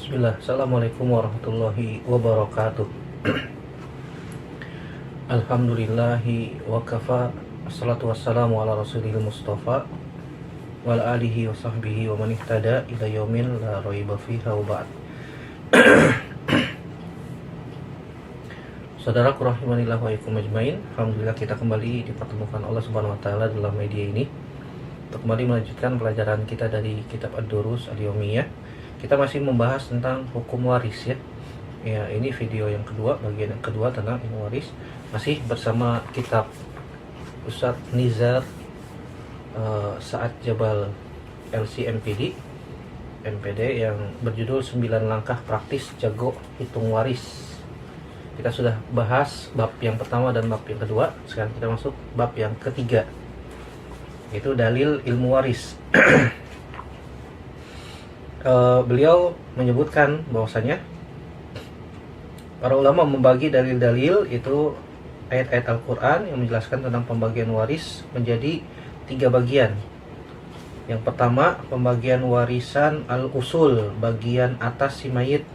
Bismillah, Assalamualaikum warahmatullahi wabarakatuh. Alhamdulillahi wa kafa. Assalatu wassalamu ala rasulil mustafa wa ala alihi wa sahbihi wa man ihtada ila yaumin la raiba fiha wa ba'd. Saudaraku rahimanillah wa ikum ajmain. Alhamdulillah kita kembali dipertemukan Allah Subhanahu wa taala dalam media ini untuk kembali melanjutkan pelajaran kita dari kitab Ad-Durus Al-Yaumiyah. Kita masih membahas tentang hukum waris ya. Ya, ini video yang kedua, bagian yang kedua tentang ilmu waris. Masih bersama kitab Ustadz Nizar Saad Jabal LC MPD yang berjudul 9 langkah praktis jago hitung waris. Kita sudah bahas bab yang pertama dan bab yang kedua. Sekarang kita masuk bab yang ketiga, yaitu dalil ilmu waris. Beliau menyebutkan bahwasanya para ulama membagi dalil-dalil itu ayat-ayat Al-Quran yang menjelaskan tentang pembagian waris menjadi 3 bagian. Yang pertama, pembagian warisan al-usul, bagian atas si mayit,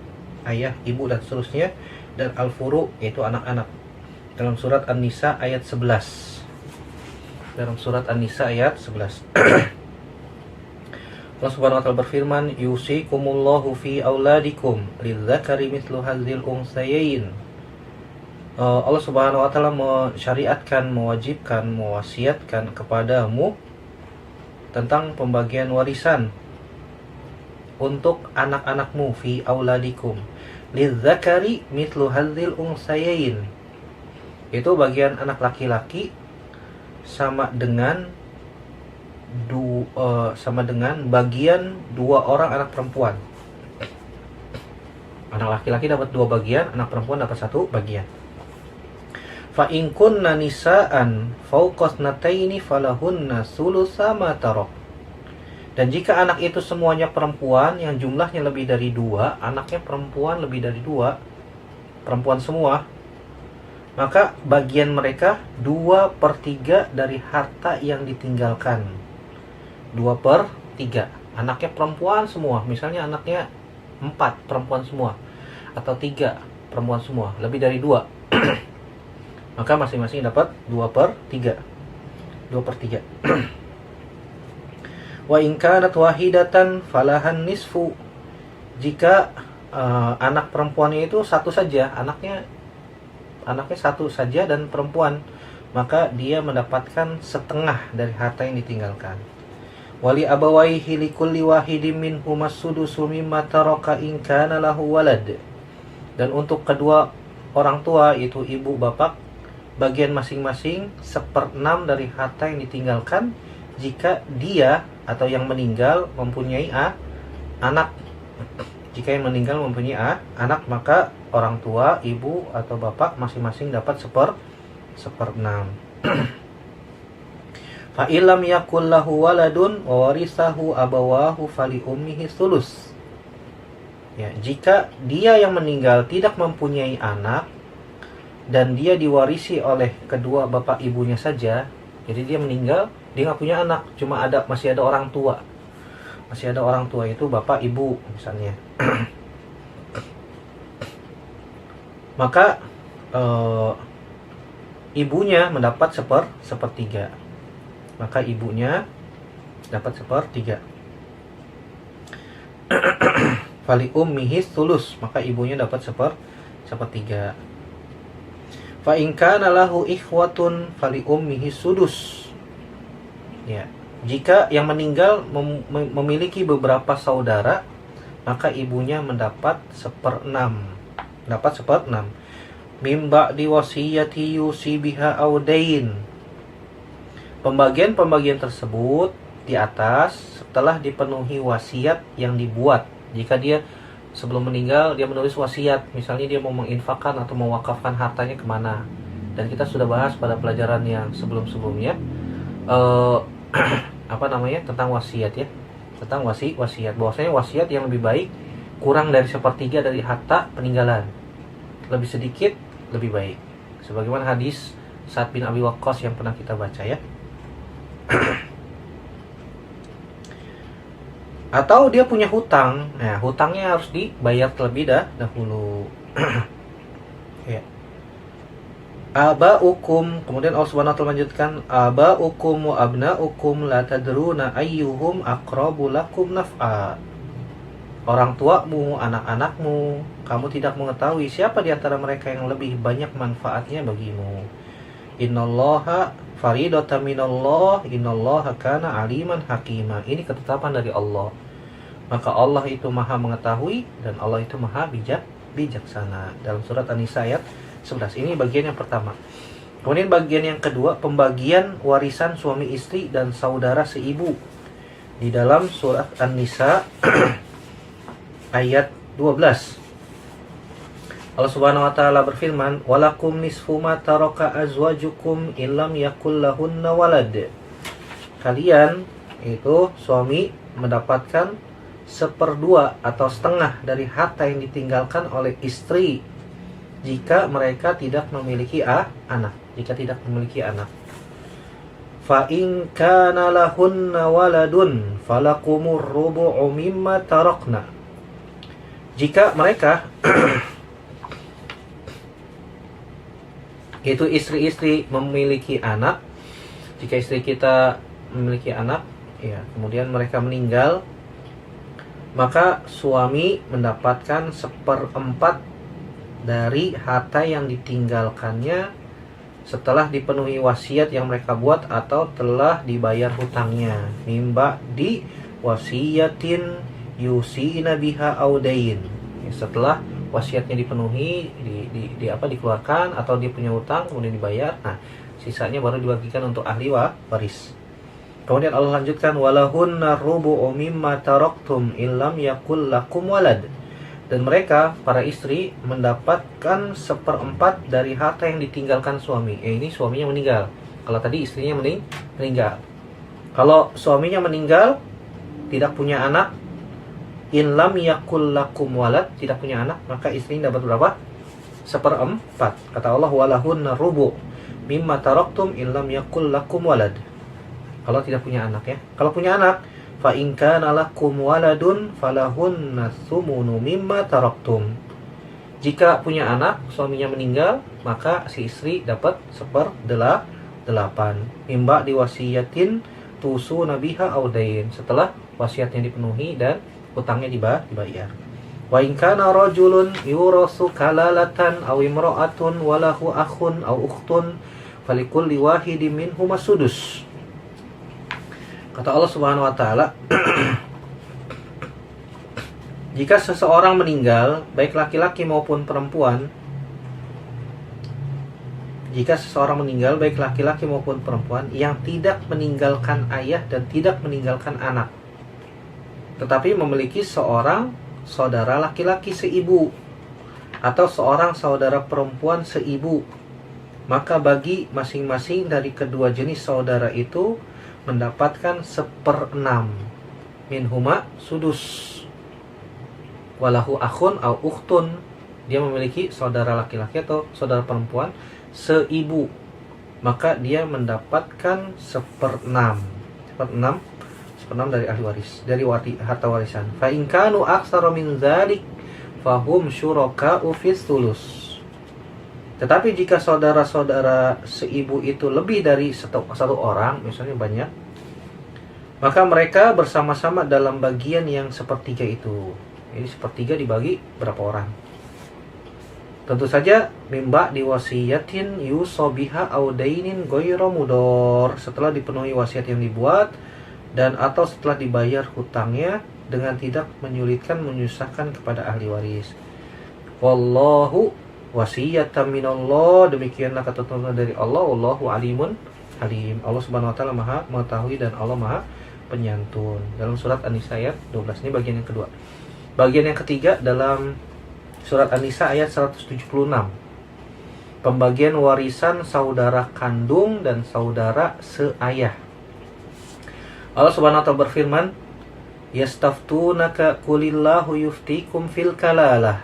ayah, ibu dan seterusnya, dan al-furu, yaitu anak-anak, dalam surat An-Nisa ayat 11. Dalam surat An-Nisa ayat 11 Allah Subhanahu wa taala berfirman, yusikumullahu fi auladikum lidzakari mithlu hadzal unthayain. Allah Subhanahu wa taala mensyariatkan, mewajibkan, mewasiatkan kepadamu tentang pembagian warisan untuk anak-anakmu, fi auladikum lidzakari mithlu hadzal unthayain. Itu bagian anak laki-laki sama dengan bagian 2 orang anak perempuan. Anak laki-laki dapat 2 bagian, anak perempuan dapat 1 bagian. Fa in kunna nisaan fawqa thnataini falahunna thulutsa ma tarak. Dan jika anak itu semuanya perempuan yang jumlahnya lebih dari 2, anaknya perempuan lebih dari 2, perempuan semua, maka bagian mereka 2/3 dari harta yang ditinggalkan. 2/3. Anaknya perempuan semua, misalnya anaknya 4 perempuan semua, atau 3 perempuan semua, lebih dari 2 maka masing-masing dapat 2/3. Wa in kanat wahidatan falahan nisfu. Jika anak perempuannya itu satu saja, anaknya satu saja dan perempuan, maka dia mendapatkan setengah dari harta yang ditinggalkan. Wali abawaihi likulli wahidin minhumas sudusu mimma taraka in kana lahu walad. Dan untuk kedua orang tua, yaitu ibu bapak, bagian masing-masing 1/6 dari harta yang ditinggalkan jika dia atau yang meninggal mempunyai anak. Jika yang meninggal mempunyai anak, maka orang tua, ibu atau bapak masing-masing dapat 1/6. Fa illam yakul lahu waladun wa warisahu abawahu fali ummihi sulus. Ya, jika dia yang meninggal tidak mempunyai anak dan dia diwarisi oleh kedua bapak ibunya saja, jadi dia meninggal, dia nggak punya anak, cuma masih ada orang tua. Masih ada orang tua, itu bapak ibu misalnya. Maka ibunya mendapat 1/3. Maka ibunya dapat 1/3. Fali ummihi sulus, maka ibunya dapat 1/3. Fa in kana lahu ikhwatun fali ummihi sudus. Ya, jika yang meninggal memiliki beberapa saudara, maka ibunya mendapat 1/6. Dapat 1/6. Mim ba'di wasiyati yusi biha audain. Pembagian tersebut di atas setelah dipenuhi wasiat yang dibuat. Jika dia sebelum meninggal dia menulis wasiat, misalnya dia mau menginfakkan atau mewakafkan hartanya kemana. Dan kita sudah bahas pada pelajaran yang sebelum-sebelumnya tentang wasiat ya, tentang wasiat. Bahwasanya wasiat yang lebih baik kurang dari 1/3 dari harta peninggalan, lebih sedikit lebih baik, sebagaimana hadis Sa'ad bin Abi Waqqas yang pernah kita baca ya. Atau dia punya hutang, nah hutangnya harus dibayar terlebih dahulu. Ya. Abaukum, kemudian Allah Subhanahu wa taala lanjutkan, abaukum wa abnaukum la tadruna ayyuhum aqrabu lakum naf'a. Orang tuamu, anak-anakmu, kamu tidak mengetahui siapa di antara mereka yang lebih banyak manfaatnya bagimu. Innallaha faridatan minallah, innallaha kana aliman hakima. Ini ketetapan dari Allah. Maka Allah itu maha mengetahui dan Allah itu maha bijaksana. Dalam surat An-Nisa ayat 11. Ini bagian yang pertama. Kemudian bagian yang kedua, pembagian warisan suami istri dan saudara seibu. Di dalam surat An-Nisa ayat 12. Allah Subhanahu wa taala berfirman, "Walakum nisfu ma taraka azwajukum illam yakul lahunna walad." Kalian itu suami mendapatkan 1/2 atau setengah dari harta yang ditinggalkan oleh istri jika mereka tidak memiliki anak, jika tidak memiliki anak. Fa in kana lahunna waladun falakumur rubu'u mimma tarakna. Jika mereka itu istri-istri memiliki anak, jika istri kita memiliki anak, ya, kemudian mereka meninggal, maka suami mendapatkan 1/4 dari harta yang ditinggalkannya setelah dipenuhi wasiat yang mereka buat atau telah dibayar hutangnya. Mimba di wasiyatin yusina biha audain. Setelah wasiatnya dipenuhi, dikeluarkan atau dia punya hutang kemudian dibayar, nah sisanya baru dibagikan untuk ahli waris. Kemudian Allah lanjutkan, walahunna rubu'u mimma taraktum illam yakul lakum walad. Dan mereka para istri mendapatkan 1/4 dari harta yang ditinggalkan suami. Ini suaminya meninggal. Kalau tadi istrinya meninggal. Kalau suaminya meninggal tidak punya anak, in lam yakul lakum walad, tidak punya anak, maka istrinya dapat berapa? 1/4. Kata Allah, walahunna rubu' mimma taraktum in lam yakul lakum walad. Kalau tidak punya anak, ya. Kalau punya anak, fa in kana lakum waladun falahunna tsumunu mimma taraktum. Jika punya anak, suaminya meninggal, maka si istri dapat 1/8. Mimba diwasiyatin tusu nabiha audain. Setelah wasiatnya dipenuhi dan hutangnya dibayar. Wa in kana rajulun yurasu kalalatan aw imra'atun walahu akhun aw ukhtun falikulli wahidin minhum as-sudus. Kata Allah Subhanahu wa taala, jika seseorang meninggal, baik laki-laki maupun perempuan, yang tidak meninggalkan ayah dan tidak meninggalkan anak, tetapi memiliki seorang saudara laki-laki seibu atau seorang saudara perempuan seibu, maka bagi masing-masing dari kedua jenis saudara itu mendapatkan 1/6. Minhuma sudus. Walahu akhun au ukhtun, dia memiliki saudara laki-laki atau saudara perempuan seibu, maka dia mendapatkan 1/6. 1/6 dari ahli waris, dari harta warisan. Fa in kanu aktsara min dzalik fahum syuraka'u fis sulus. Tetapi jika saudara-saudara seibu itu lebih dari satu orang, misalnya banyak, maka mereka bersama-sama dalam bagian yang 1/3 itu. Jadi 1/3 dibagi berapa orang? Tentu saja mimba diwasiyatin yusobiha audainin ghairu mudor, setelah dipenuhi wasiat yang dibuat dan atau setelah dibayar hutangnya dengan tidak menyulitkan menyusahkan kepada ahli waris. Wallahu wasiyatan minallah, demikianlah ketentuan dari Allah. Wallahu alimun halim. Allah Subhanahu wa taala maha mengetahui dan Allah maha penyantun. Dalam surat An-Nisa ayat 12. Ini bagian yang kedua. Bagian yang ketiga dalam surat An-Nisa ayat 176. Pembagian warisan saudara kandung dan saudara seayah. Allah Subhanahu wa taala berfirman, yastaftunaka qulillahu yuftikum fil kalalah.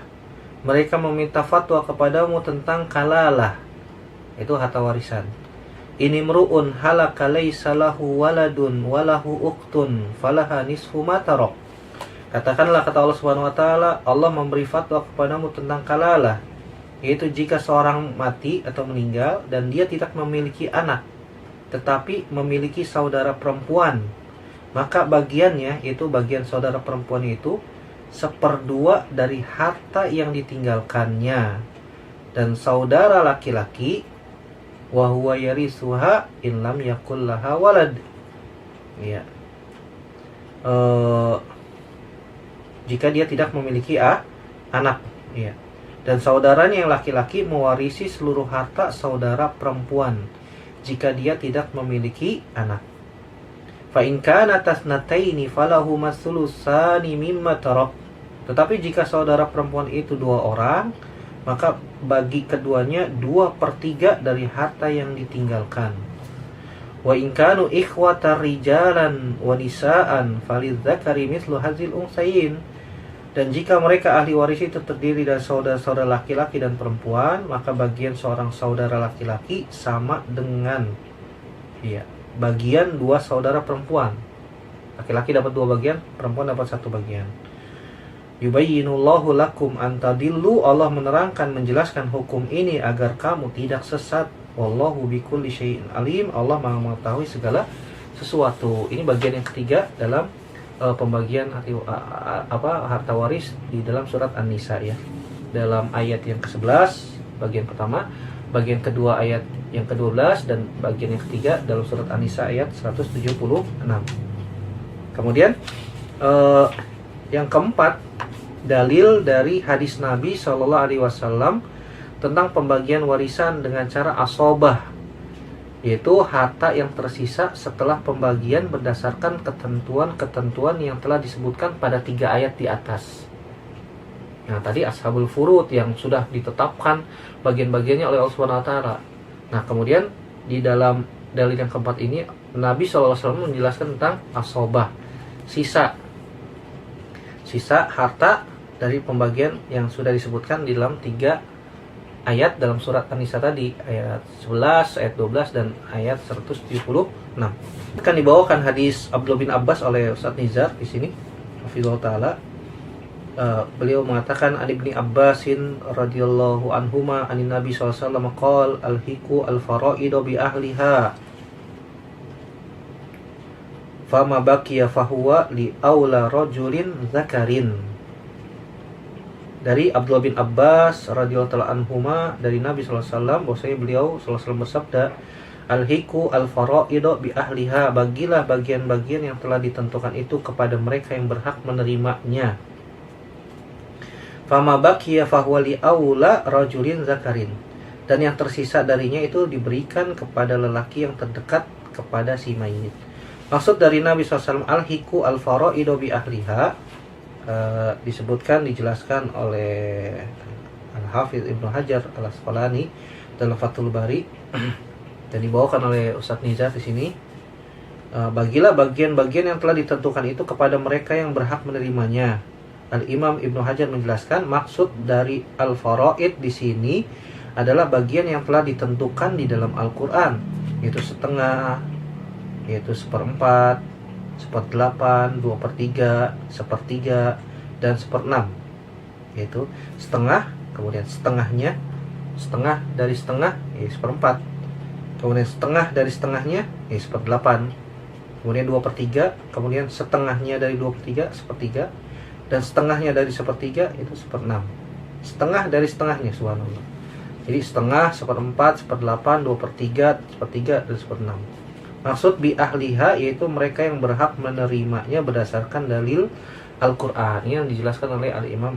Mereka meminta fatwa kepadamu tentang kalalah, itu harta warisan. Ini mru'un halaka laisa lahu waladun walahu uktun falaha nisfu ma tarak. Katakanlah, kata Allah Subhanahu wa taala, Allah memberi fatwa kepadamu tentang kalalah, yaitu jika seorang mati atau meninggal dan dia tidak memiliki anak, tetapi memiliki saudara perempuan, maka bagiannya, yaitu bagian saudara perempuan itu, 1/2 dari harta yang ditinggalkannya. Dan saudara laki-laki, wa huwa yarisuha in lam yakul laha walad. Ya. Jika dia tidak memiliki anak, ya. Dan saudaranya yang laki-laki mewarisi seluruh harta saudara perempuan jika dia tidak memiliki anak. Fa in kana tasnataini falahuma sulusani mimma tarak. Tetapi jika saudara perempuan itu 2 orang, maka bagi keduanya 2/3 dari harta yang ditinggalkan. Wa in kanu ikhwatan rijalan wa nisaan falidzakari mithlu hadzal unsayin. Dan jika mereka ahli waris itu terdiri dari saudara-saudara laki-laki dan perempuan, maka bagian seorang saudara laki-laki sama dengan bagian 2 saudara perempuan. Laki-laki dapat 2 bagian, perempuan dapat 1 bagian. Yubayyinullahu lakum an tadillu. Allah menerangkan, menjelaskan hukum ini agar kamu tidak sesat. Wallahu bikulli syai'in alim. Allah Maha mengetahui segala sesuatu. Ini bagian yang ketiga dalam pembagian harta waris di dalam surat An-Nisa, ya. Dalam ayat yang ke-11 bagian pertama, bagian kedua ayat yang ke-12, dan bagian yang ketiga dalam surat An-Nisa ayat 176. Kemudian yang keempat, dalil dari hadis Nabi Shallallahu Alaihi Wasallam tentang pembagian warisan dengan cara asobah, yaitu harta yang tersisa setelah pembagian berdasarkan ketentuan-ketentuan yang telah disebutkan pada 3 ayat di atas. Nah, tadi ashabul furud yang sudah ditetapkan bagian-bagiannya oleh Allah Subhanahu wa taala. Nah, kemudian di dalam dalil yang keempat ini Nabi SAW menjelaskan tentang asobah, sisa harta dari pembagian yang sudah disebutkan di dalam 3 ayat dalam surat An-Nisa tadi, ayat 11, ayat 12, dan ayat 176. Akan dibawakan hadis Abdullah bin Abbas oleh Ustaz Nizar di sini, hafizahullah taala. Beliau mengatakan, an Ibni Abbasin radhiyallahu anhuma anin Nabi sallallahu alaihi wasallam qol alhiqu al-faraidu bi ahliha fama baqiya fahuwa li aula rajulin zakarin. Dari Abdullah bin Abbas radhiyallahu anhuma dari Nabi sallallahu alaihi wasallam, bahwasanya beliau sallallahu alaihi wasallam bersabda, al-hiqu al-faraidu bi ahliha, bagilah bagian-bagian yang telah ditentukan itu kepada mereka yang berhak menerimanya. Fama baqiya fahuwa li aula rajulin zakarin, dan yang tersisa darinya itu diberikan kepada lelaki yang terdekat kepada si mayit. Maksud dari Nabi SAW al-hiqu al-faraidu bi ahliha, disebutkan, dijelaskan oleh Al-Hafidz Ibnu Hajar Al-Asqalani dalam Fathul Bari dan dibawakan oleh Ustaz Nizar di sini. Bagilah bagian-bagian yang telah ditentukan itu kepada mereka yang berhak menerimanya. Al-Imam Ibnu Hajar menjelaskan, maksud dari al-faraid di sini adalah bagian yang telah ditentukan di dalam Al-Qur'an, yaitu setengah, yaitu 1/4, 1/8, 2/3, 1/3, dan 1/6. Yaitu setengah, kemudian setengahnya, setengah dari setengah, 1/4. Kemudian setengah dari setengahnya, 1/8. Kemudian 2/3, kemudian setengahnya dari 2/3, 1/3, dan setengahnya dari 1/3 itu 1/6. Setengah dari setengahnya, subhanallah. Jadi setengah, 1/4, 1/8, 2/3, 1/3, dan 1/6. Maksud bi ahliha yaitu mereka yang berhak menerimanya berdasarkan dalil Al-Qur'an, yang dijelaskan oleh Al-Imam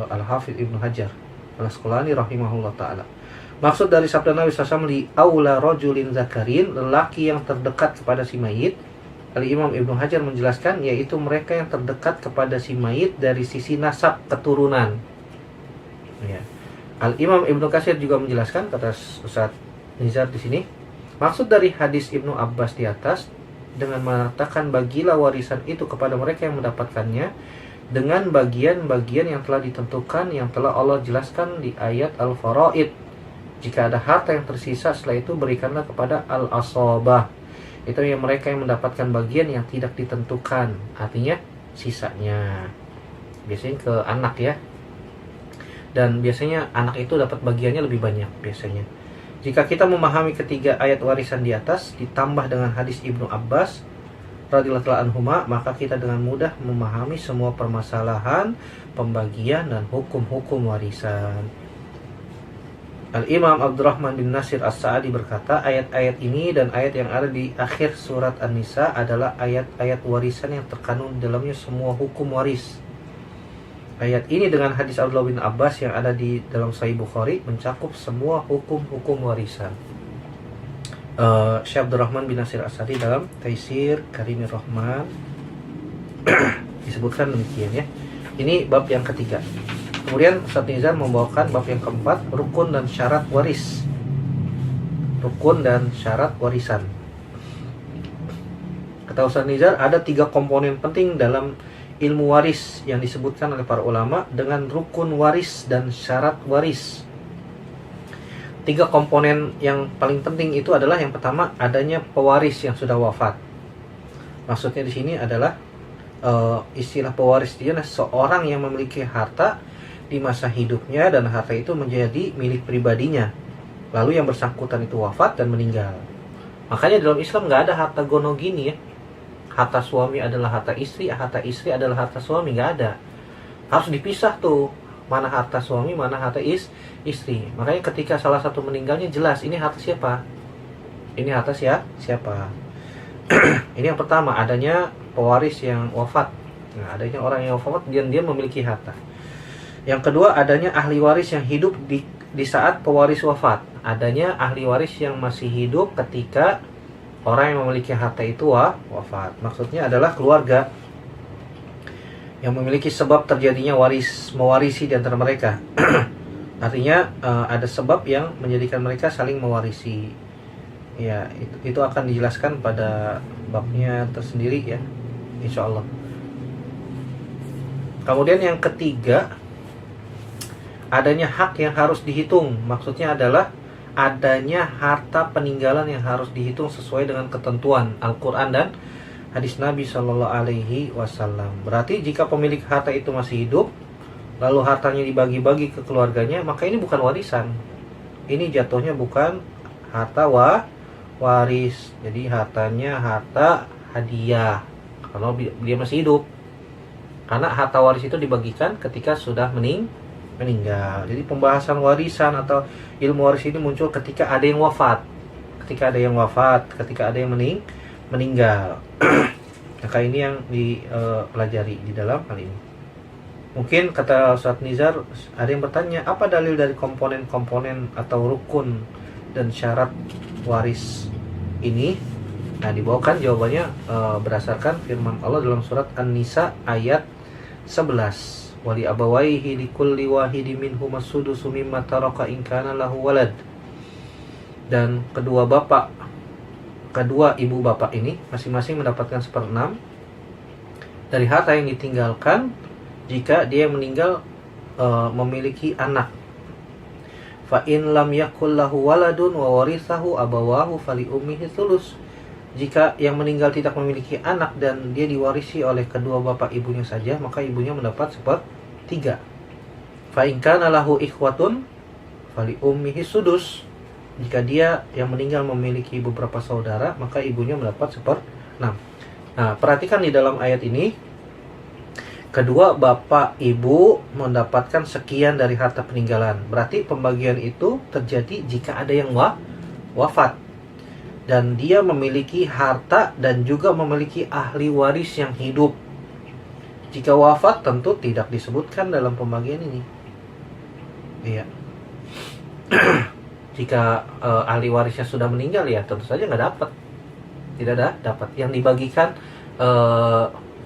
Al-Hafidz Ibnu Hajar Al-Asqalani rahimahullah taala. Maksud dari sabda Nabi SAW li aula rajulin zakarin, lelaki yang terdekat kepada si mayit, Al-Imam Ibnu Hajar menjelaskan yaitu mereka yang terdekat kepada si mayit dari sisi nasab keturunan. Ya. Al-Imam Ibnu Katsir juga menjelaskan, kata Ustaz Nizar di sini, maksud dari hadis Ibnu Abbas di atas dengan mengatakan bagilah warisan itu kepada mereka yang mendapatkannya dengan bagian-bagian yang telah ditentukan yang telah Allah jelaskan di ayat Al-Faraid. Jika ada harta yang tersisa setelah itu berikanlah kepada al-asobah. Itu yang mereka yang mendapatkan bagian yang tidak ditentukan, artinya sisanya. biasanya ke anak ya. Dan biasanya anak itu dapat bagiannya lebih banyak biasanya. Jika kita memahami ketiga ayat warisan di atas ditambah dengan hadis Ibnu Abbas radhiyallahu anhuma, maka kita dengan mudah memahami semua permasalahan pembagian dan hukum-hukum warisan. Al-Imam Abdurrahman bin Nasir As-Sa'di berkata, ayat-ayat ini dan ayat yang ada di akhir surat An-Nisa adalah ayat-ayat warisan yang terkandung di dalamnya semua hukum waris. Ayat ini dengan hadis Abdullah bin Abbas yang ada di dalam Sahih Bukhari mencakup semua hukum-hukum warisan. Syekh Abdurrahman bin Nasir As-Sa'di dalam Taisir Karimir Rahman disebutkan demikian ya. Ini bab yang ketiga. Kemudian Ustaz Nizar membawakan bab yang keempat, rukun dan syarat waris. Rukun dan syarat warisan. Kata Ustaz Nizar, ada 3 komponen penting dalam ilmu waris yang disebutkan oleh para ulama dengan rukun waris dan syarat waris. 3 komponen yang paling penting itu adalah yang pertama, adanya pewaris yang sudah wafat. Maksudnya di sini adalah istilah pewaris dia adalah seorang yang memiliki harta di masa hidupnya dan harta itu menjadi milik pribadinya. Lalu yang bersangkutan itu wafat dan meninggal. Makanya dalam Islam nggak ada harta gono gini ya. Harta suami adalah harta istri adalah harta suami, nggak ada. Harus dipisah tuh, mana harta suami, mana harta istri. Makanya ketika salah satu meninggalnya jelas ini harta siapa, ini harta siapa. Ini yang pertama, adanya pewaris yang wafat. Nah, adanya orang yang wafat dia memiliki harta. Yang kedua, adanya ahli waris yang hidup di saat pewaris wafat. Adanya ahli waris yang masih hidup ketika orang yang memiliki harta itu wafat. Maksudnya adalah keluarga yang memiliki sebab terjadinya mewarisi di antara mereka. Artinya ada sebab yang menjadikan mereka saling mewarisi. Ya, itu akan dijelaskan pada babnya tersendiri ya, insya Allah. Kemudian yang ketiga, adanya hak yang harus dihitung. Maksudnya adalah adanya harta peninggalan yang harus dihitung sesuai dengan ketentuan Al-Quran dan hadis Nabi Shallallahu Alaihi Wasallam. Berarti jika pemilik harta itu masih hidup, lalu hartanya dibagi-bagi ke keluarganya, maka ini bukan warisan. Ini jatuhnya bukan harta waris. Jadi hartanya harta hadiah kalau dia masih hidup. Karena harta waris itu dibagikan ketika sudah meninggal. Jadi pembahasan warisan atau ilmu waris ini muncul ketika ada yang wafat. Ketika ada yang meninggal. Maka ini yang dipelajari di dalam hal ini. Mungkin kata Ustaz Nizar, ada yang bertanya, apa dalil dari komponen-komponen atau rukun dan syarat waris ini? Nah, dibawakan jawabannya berdasarkan firman Allah dalam surat An-Nisa ayat 11. Wali abawaihi likulli wahidi minhum as-sudusu mimma taraka in kana lahu walad. Dan kedua ibu bapak ini masing-masing mendapatkan 1/6 dari harta yang ditinggalkan jika dia meninggal memiliki anak. Fa in lam yakul lahu waladun wa warithahu abawahu fali ummihi thuluts. Jika yang meninggal tidak memiliki anak dan dia diwarisi oleh kedua bapak ibunya saja, maka ibunya mendapat 1/3. Fa in kana lahu ikhwatun fali ummihi sudus. Jika dia yang meninggal memiliki beberapa saudara, maka ibunya mendapat 1/6. Nah, perhatikan di dalam ayat ini, kedua bapak ibu mendapatkan sekian dari harta peninggalan. Berarti pembagian itu terjadi jika ada yang wafat dan dia memiliki harta dan juga memiliki ahli waris yang hidup. Jika wafat tentu tidak disebutkan dalam pembagian ini. Iya. Jika ahli warisnya sudah meninggal, ya tentu saja nggak dapat. Tidak ada dapat. Yang dibagikan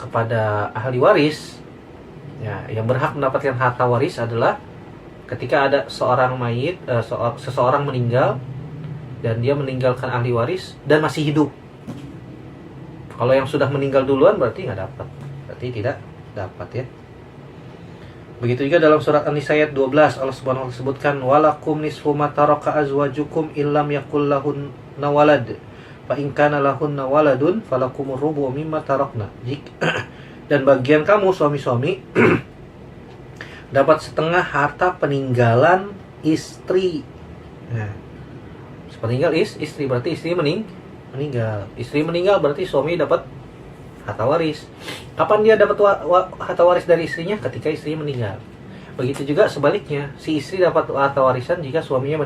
kepada ahli waris, ya, yang berhak mendapatkan harta waris adalah ketika ada seorang mayit, seseorang meninggal dan dia meninggalkan ahli waris dan masih hidup. Kalau yang sudah meninggal duluan berarti nggak dapat, berarti tidak dapat ya. Begitu juga dalam surat An-Nisa ayat 12, Allah Subhanahu wa taala sebutkan walakum nisfu ma taraka azwajukum illam yakul lahunna walad fa in kana lahunna waladun falakumur rubu mimma tarakna. Dan bagian kamu suami-suami dapat setengah harta peninggalan istri. Nah, sepeninggal istri berarti istri meninggal. Istri meninggal berarti suami dapat harta waris. Kapan dia dapat harta waris dari istrinya? Ketika istrinya meninggal. Begitu juga sebaliknya, si istri dapat harta warisan jika suaminya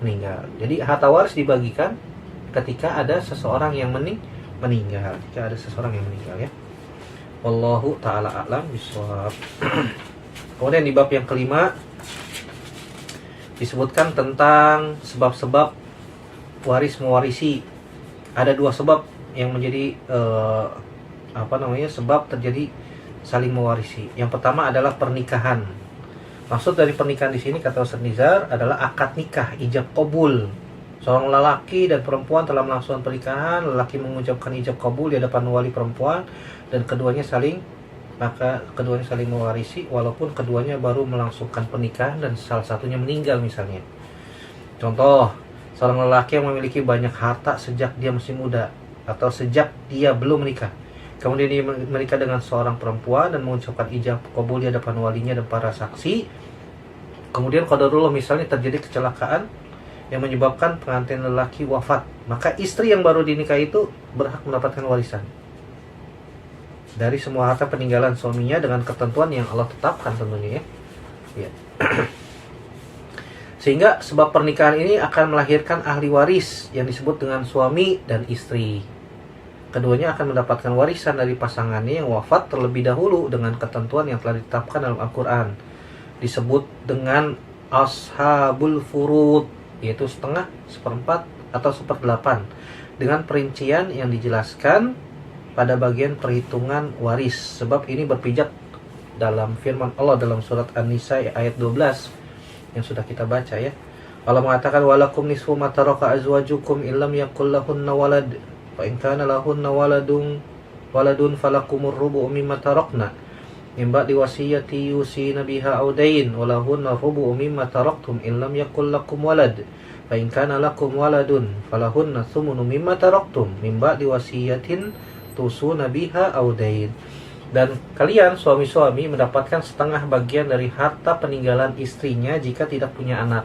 meninggal. Jadi harta waris dibagikan ketika ada seseorang yang meninggal. Jika ada seseorang yang meninggal, ya. Wallahu ta'ala a'lam bishawab. Kemudian di bab yang kelima disebutkan tentang sebab-sebab waris mewarisi. Ada dua sebab yang menjadi sebab terjadi saling mewarisi. Yang pertama adalah pernikahan. Maksud dari pernikahan di sini kata Ustaz Nizar adalah akad nikah, ijab qabul. Seorang lelaki dan perempuan telah melangsungkan pernikahan, lelaki mengucapkan ijab qabul di hadapan wali perempuan dan keduanya saling mewarisi walaupun keduanya baru melangsungkan pernikahan dan salah satunya meninggal misalnya. Contoh, seorang lelaki yang memiliki banyak harta sejak dia masih muda atau sejak dia belum menikah. Kemudian dia menikah dengan seorang perempuan dan mengucapkan ijab qabul di hadapan walinya dan para saksi. Kemudian qadarullah misalnya terjadi kecelakaan yang menyebabkan pengantin lelaki wafat, maka istri yang baru dinikahi itu berhak mendapatkan warisan dari semua harta peninggalan suaminya dengan ketentuan yang Allah tetapkan tentunya, ya. Sehingga sebab pernikahan ini akan melahirkan ahli waris yang disebut dengan suami dan istri. Keduanya akan mendapatkan warisan dari pasangannya yang wafat terlebih dahulu dengan ketentuan yang telah ditetapkan dalam Al-Quran. Disebut dengan ashabul furud, yaitu setengah, seperempat, atau seperdelapan, dengan perincian yang dijelaskan pada bagian perhitungan waris. Sebab ini berpijak dalam firman Allah dalam surat An-Nisa ayat 12 yang sudah kita baca, ya. Allah mengatakan walakum nisfu ma taraka azwajukum illam yakul lahunna walad fa in kana lahunna waladun falakumur rubu' mimma tarakna min ba'di wasiyati yusina biha audain walahunna rubu' mimma taraktum illam yakul lakum walad fa in kana lakum waladun falahunna thumunu mimma taraktum min ba'di wasiyatin tusuna biha audain. Dan kalian suami-suami mendapatkan setengah bagian dari harta peninggalan istrinya jika tidak punya anak.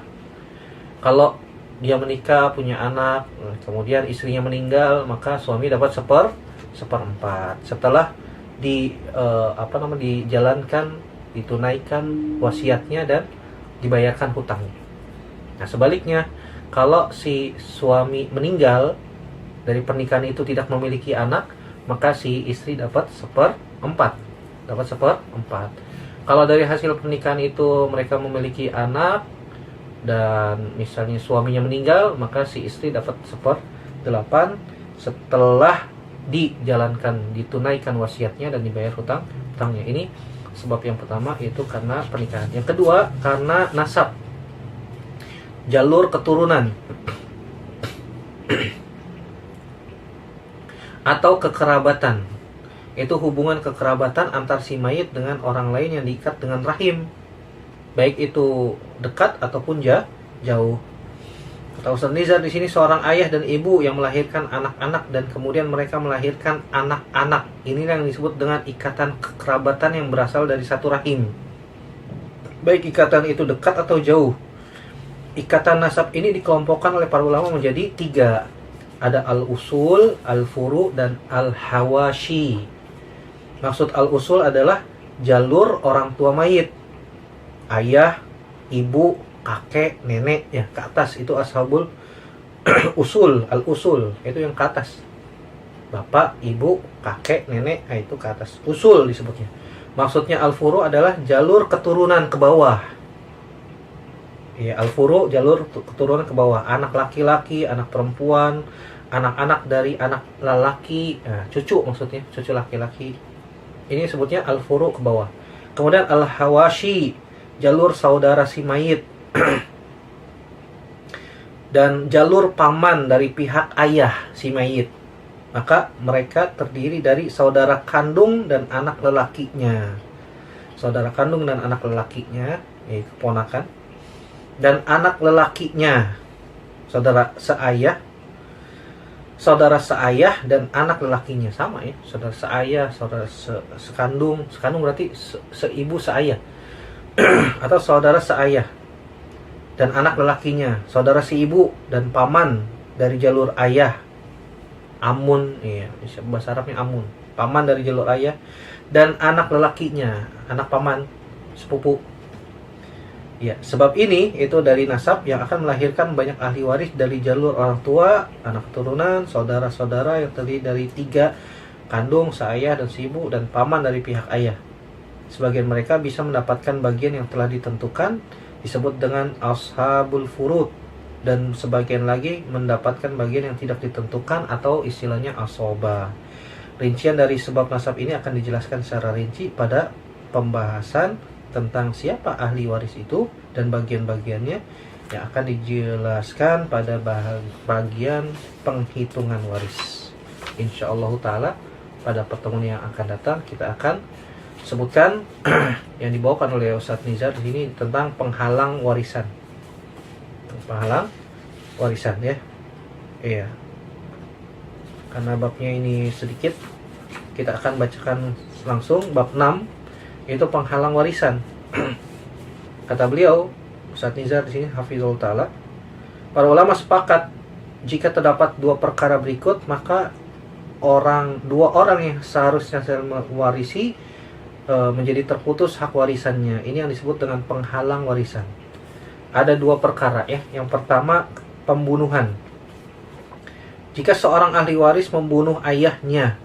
Kalau dia menikah punya anak, kemudian istrinya meninggal, maka suami dapat seperempat setelah dijalankan, ditunaikan wasiatnya dan dibayarkan hutangnya. Nah, sebaliknya, kalau si suami meninggal dari pernikahan itu tidak memiliki anak, maka si istri dapat seperempat. Kalau dari hasil pernikahan itu mereka memiliki anak dan misalnya suaminya meninggal, maka si istri dapat 1/8 setelah dijalankan, ditunaikan wasiatnya dan dibayar hutangnya. Ini sebab yang pertama, itu karena pernikahan. Yang kedua, karena nasab, jalur keturunan atau kekerabatan. Itu hubungan kekerabatan antar si mayit dengan orang lain yang diikat dengan rahim, baik itu dekat ataupun jauh. Kata Ustaz Nizar di sini, seorang ayah dan ibu yang melahirkan anak-anak dan kemudian mereka melahirkan anak-anak. Inilah yang disebut dengan ikatan kekerabatan yang berasal dari satu rahim, baik ikatan itu dekat atau jauh. Ikatan nasab ini dikelompokkan oleh para ulama menjadi 3. Ada al-usul, al-furu, dan al-hawashi. Maksud al-usul adalah jalur orang tua mayit, ayah, ibu, kakek, nenek, ya ke atas, itu ashabul usul. Al-usul itu yang ke atas, bapak, ibu, kakek, nenek, itu ke atas, usul disebutnya. Maksudnya al-furu adalah jalur keturunan ke bawah. Ya, al-furu jalur keturunan ke bawah, anak laki-laki, anak perempuan, anak-anak dari anak lelaki, cucu maksudnya, cucu laki-laki. Ini sebutnya al-furu ke bawah. Kemudian al-hawashi, jalur saudara si mayit dan jalur paman dari pihak ayah si mayit. Maka mereka terdiri dari saudara kandung dan anak lelakinya. Saudara kandung dan anak lelakinya, keponakan, dan anak lelakinya, saudara seayah dan anak lelakinya, sama ya, saudara seayah, saudara sekandung berarti seibu seayah. atau saudara seayah dan anak lelakinya, saudara si ibu dan paman dari jalur ayah, amun, iya, bahasa Arabnya amun, paman dari jalur ayah dan anak lelakinya, anak paman, sepupu. Ya, sebab ini itu dari nasab yang akan melahirkan banyak ahli waris dari jalur orang tua, anak keturunan, saudara-saudara yang terdiri dari 3, kandung, seayah dan seibu, dan paman dari pihak ayah. Sebagian mereka bisa mendapatkan bagian yang telah ditentukan, disebut dengan ashabul furud, dan sebagian lagi mendapatkan bagian yang tidak ditentukan atau istilahnya asoba. Rincian dari sebab nasab ini akan dijelaskan secara rinci pada pembahasan tentang siapa ahli waris itu dan bagian-bagiannya yang akan dijelaskan pada bagian penghitungan waris. Insyaallah ta'ala pada pertemuan yang akan datang kita akan sebutkan yang dibawakan oleh Ustadz Nizar di sini tentang penghalang warisan. Penghalang warisan ya. Iya. Karena babnya ini sedikit, kita akan bacakan langsung bab 6, yaitu penghalang warisan. Kata beliau, Ustadz Nizar di sini hafizul ta'ala, para ulama sepakat jika terdapat 2 perkara berikut, maka dua orang yang seharusnya mewarisi menjadi terputus hak warisannya. Ini yang disebut dengan penghalang warisan. Ada 2 perkara ya. Yang pertama, pembunuhan. Jika seorang ahli waris membunuh ayahnya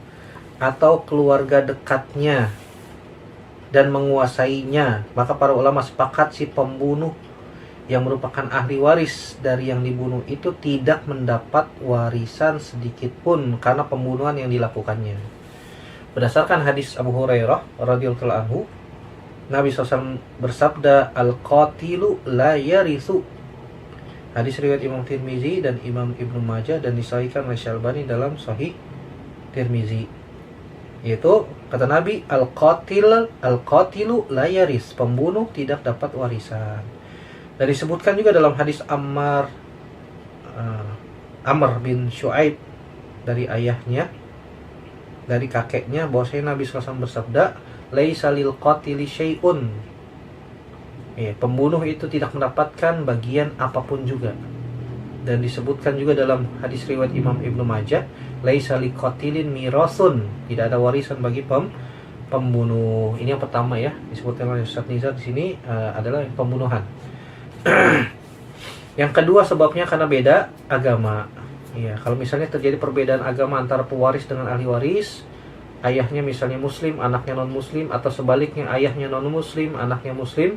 atau keluarga dekatnya dan menguasainya, maka para ulama sepakat si pembunuh yang merupakan ahli waris dari yang dibunuh itu tidak mendapat warisan sedikit pun karena pembunuhan yang dilakukannya. Berdasarkan hadis Abu Hurairah radhiyallahu anhu, Nabi SAW bersabda, al-qatilu la yarithu. Hadis riwayat Imam Tirmizi dan Imam Ibnu Majah dan disahihkan oleh Syalbani dalam Sahih Tirmizi. Yaitu kata Nabi, al-qatilu la yaris, pembunuh tidak dapat warisan. Dan disebutkan juga dalam hadis Amr bin Shu'aib dari ayahnya, dari kakeknya, bahwasanya Nabi SAW bersabda, laisa lil qatili syai'un. Pembunuh itu tidak mendapatkan bagian apapun juga. Dan disebutkan juga dalam hadis riwayat Imam Ibnu Majah, laisa liqatilin mirasun, tidak ada warisan bagi pembunuh. Ini yang pertama ya, disebutkan oleh Ustadz Nizar di sini adalah pembunuhan. Yang kedua sebabnya karena beda agama. Ya, kalau misalnya terjadi perbedaan agama antara pewaris dengan ahli waris, ayahnya misalnya muslim, anaknya non muslim, atau sebaliknya ayahnya non muslim, anaknya muslim,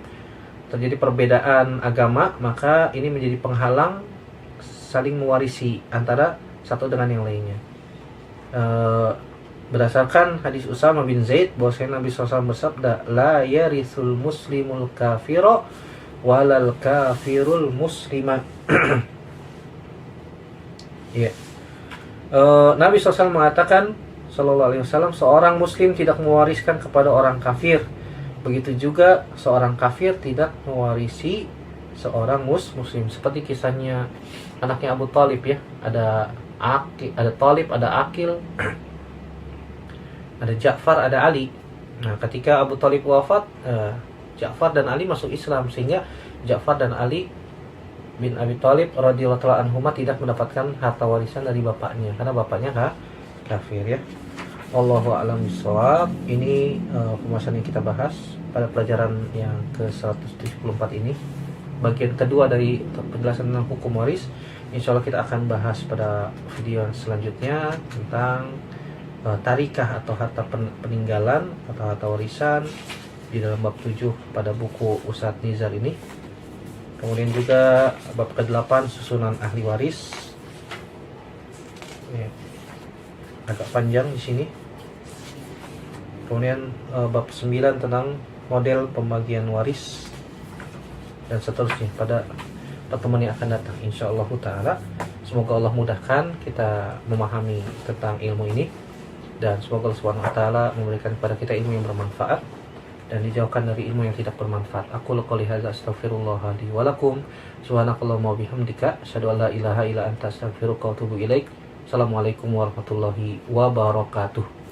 terjadi perbedaan agama, maka ini menjadi penghalang saling mewarisi antara satu dengan yang lainnya. Berdasarkan hadis Usama bin Zaid, bahwasanya Nabi SAW bersabda, la yarithul muslimul kafiro walal kafirul muslima. Ya. Nabi SAW mengatakan, Sallallahu Alaihi Wasallam, seorang muslim tidak mewariskan kepada orang kafir. Begitu juga seorang kafir tidak mewarisi seorang muslim. Seperti kisahnya anaknya Abu Thalib ya, ada Thalib, ada Aqil, ada Ja'far, ada Ali. Nah, ketika Abu Thalib wafat, Ja'far dan Ali masuk Islam, sehingga Ja'far dan Ali bin Abi Thalib radhiyallahu anhuma tidak mendapatkan harta warisan dari bapaknya karena bapaknya kafir ya. Wallahu a'lam bishawab. Ini pembahasan yang kita bahas pada pelajaran yang ke-174 ini. Bagian kedua dari penjelasan tentang hukum waris. Insyaallah kita akan bahas pada video selanjutnya tentang tarikah atau harta peninggalan atau harta warisan di dalam bab 7 pada buku Ustadz Nizar ini. Kemudian juga bab ke-8 susunan ahli waris. Ya, agak panjang di sini. Kemudian bab 9 tentang model pembagian waris dan seterusnya pada pertemuan yang akan datang insyaallah ta'ala. Semoga Allah mudahkan kita memahami tentang ilmu ini, dan semoga Allah Subhanahu wa taala memberikan kepada kita ilmu yang bermanfaat dan dijauhkan dari ilmu yang tidak bermanfaat. Aku qouli hadza astaghfirullah li wa lakum. Subhanakallahumma wa bihamdika asyhadu an la ilaha illa anta astaghfiruka wa atubu ilaik. Assalamualaikum warahmatullahi wabarakatuh.